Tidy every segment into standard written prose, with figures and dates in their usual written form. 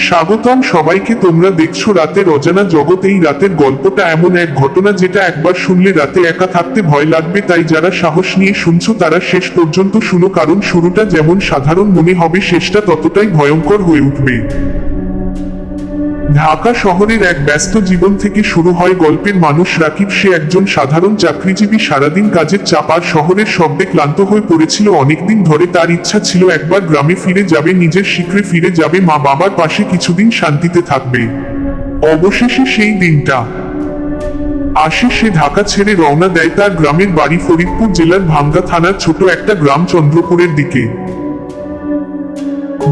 স্বাগতম সবাইকে। তোমরা দেখছো রাতের অজানা জগৎ। এই রাতের গল্পটা এমন এক ঘটনা যেটা একবার শুনলে রাতে একা থাকতে ভয় লাগবে। তাই যারা সাহস নিয়ে শুনছো তারা শেষ পর্যন্ত শুনো, কারণ শুরুটা যেমন সাধারণ মনে হবে শেষটা ততটাই ভয়ঙ্কর হয়ে উঠবে। ঢাকা শহরের এক ব্যস্ত জীবন থেকে শুরু হয় গল্পের মানুষ রাকিব। সে একজন সাধারণ চাকরিজীবী, সারাদিন কাজের চাপ আর শহরের শব্দে ক্লান্ত হয়ে পড়েছিল অনেকদিন ধরে। তার ইচ্ছা ছিল একবার গ্রামে ফিরে যাবে, নিজের শিকড়ে ফিরে যাবে, মা বাবার পাশে কিছুদিন শান্তিতে থাকবে। অবশেষে সেই দিনটা আসে। সে ঢাকা ছেড়ে রওনা দেয় তার গ্রামের বাড়ি ফরিদপুর জেলার ভাঙ্গা থানার ছোট একটা গ্রাম চন্দ্রপুরের দিকে।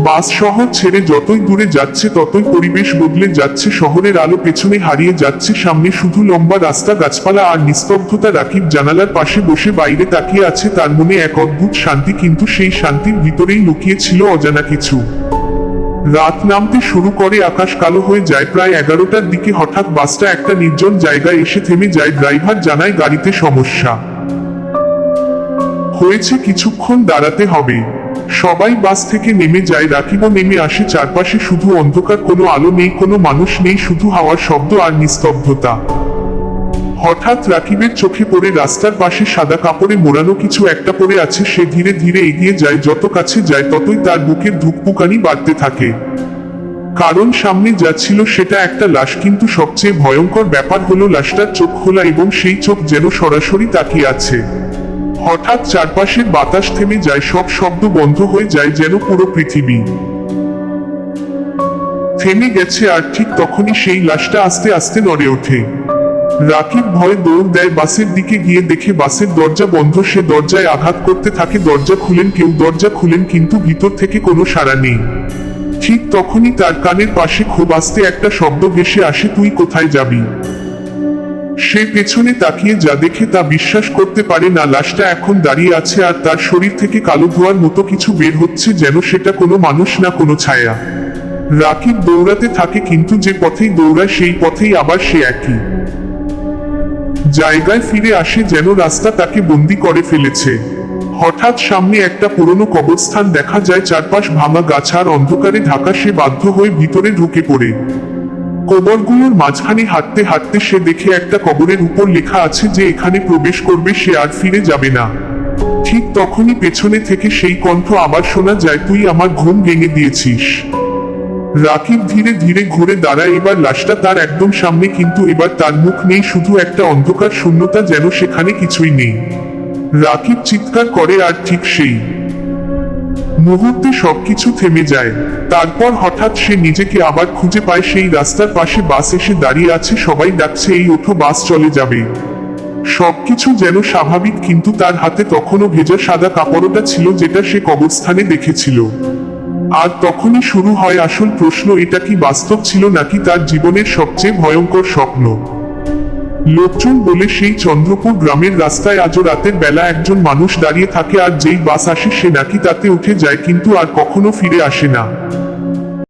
বাস শহর ছেড়ে যতই দূরে যাচ্ছে ততই পরিবেশ বদলে যাচ্ছে। শহরের আলো পেছনে হারিয়ে যাচ্ছে, সামনে শুধু লম্বা রাস্তা, গাছপালা আর নিস্তব্ধতা। রাকিব জানালার পাশে বসে বাইরে তাকিয়ে আছে, তার মনে এক অদ্ভুত শান্তি, কিন্তু সেই শান্তির ভিতরেই লুকিয়ে ছিল অজানা কিছু। রাত নামতে শুরু করে, আকাশ কালো হয়ে যায়। প্রায় 11টার দিকে হঠাৎ বাসটা একটা নির্জন জায়গায় এসে থেমে যায়। ড্রাইভার জানায় গাড়িতে সমস্যা হয়েছে, কিছুক্ষণ দাঁড়াতে হবে। সবাই বাস থেকে নেমে যায়, রাকিবও নেমে আসে। চারপাশে শুধু অন্ধকার, কোনো আলো নেই, কোনো মানুষ নেই, শুধু হাওয়ার শব্দ আর নিস্তব্ধতা। হঠাৎ রাকিবের চোখে পড়ে রাস্তার পাশে সাদা কাপড়ে মোড়ানো কিছু একটা পড়ে আছে। সে ধীরে ধীরে এগিয়ে যায়, যত কাছে যায় ততই তার বুকের ধুকপুকানি বাড়তে থাকে, কারণ সামনে যাচ্ছিল সেটা একটা লাশ। কিন্তু সবচেয়ে ভয়ঙ্কর ব্যাপার হলো লাশটার চোখ খোলা, এবং সেই চোখ যেন সরাসরি তাকিয়ে আছে। হঠাৎ চারপাশের বাতাস থেমে যায়, সব শব্দ বন্ধ হয়ে যায়, যেন পুরো পৃথিবী থেমে গেছে। আর ঠিক তখনই সেই লাশটা আস্তে আস্তে নড়ে ওঠে। রাকিব ভয়ে দৌড় দেয় বাসের দিকে, গিয়ে দেখে বাসের দরজা বন্ধ। সে দরজায় আঘাত করতে থাকে, দরজা খুলেন কেউ, দরজা খুলেন, কিন্তু ভিতর থেকে কোনো সাড়া নেই। ঠিক তখনই তার কানের পাশে খুব আস্তে একটা শব্দ ভেসে আসে, তুই কোথায় যাবি? সে পেছনে তাকিয়ে যা দেখে তা বিশ্বাস করতে পারে না। লাশটা এখন দাঁড়িয়ে আছে, আর তার শরীর থেকে কালো ধোঁয়ার মতো কিছু বের হচ্ছে, যেন সেটা কোনো মানুষ না, কোনো ছায়া। রাকিব দৌড়াতে থাকে, কিন্তু যে পথেই দৌড়ায় সেই পথেই আবার সে একই জায়গায় ফিরে আসে, যেন রাস্তা তাকে বন্দি করে ফেলেছে। হঠাৎ সামনে একটা পুরনো কবরস্থান দেখা যায়, চারপাশ ভাঙা গাছ আর অন্ধকারে ঢাকা। সে বাধ্য হয়ে ভিতরে ঢুকে পড়ে। কবরগুলোর মাঝখানে হাঁটতে হাঁটতে সে দেখে একটা কবরের উপর লেখা আছে যে এখানে প্রবেশ করবে সে আর ফিরে যাবে না। ঠিক তখনই পেছনে থেকে সেই কণ্ঠ আবার শোনা যায়, তুই আমার ঘুম ভেঙে দিয়েছিস। রাকিব ধীরে ধীরে ঘুরে দাঁড়ায়, এবার লাশটা তার একদম সামনে, কিন্তু এবার তার মুখ নেই, শুধু একটা অন্ধকার শূন্যতা, যেন সেখানে কিছুই নেই। রাকিব চিৎকার করে, আর ঠিক সেই মুহূর্তে সবকিছু থেমে যায়। তারপর হঠাৎ সে নিজেকে আবার খুঁজে পায়। সেই রাস্তার পাশে বাস এসে দাঁড়িয়ে আছে, সবাই ডাকছে, এই ওঠো, বাস চলে যাবে। সবকিছু যেন স্বাভাবিক, কিন্তু তার হাতে তখনও ভেজা সাদা কাপড়টা ছিল, যেটা সে কবরস্থানে দেখেছিল। আর তখনই শুরু হয় আসল প্রশ্ন, এটা কি বাস্তব ছিল নাকি তার জীবনের সবচেয়ে ভয়ঙ্কর স্বপ্ন? লোকজন বলে সেই চন্দ্রপুর গ্রামের রাস্তায় আজও রাতের বেলা একজন মানুষ দাঁড়িয়ে থাকে, আর যেই বাস আসে সে নাকি তাতে উঠে যায়, কিন্তু আর কখনো ফিরে আসে না।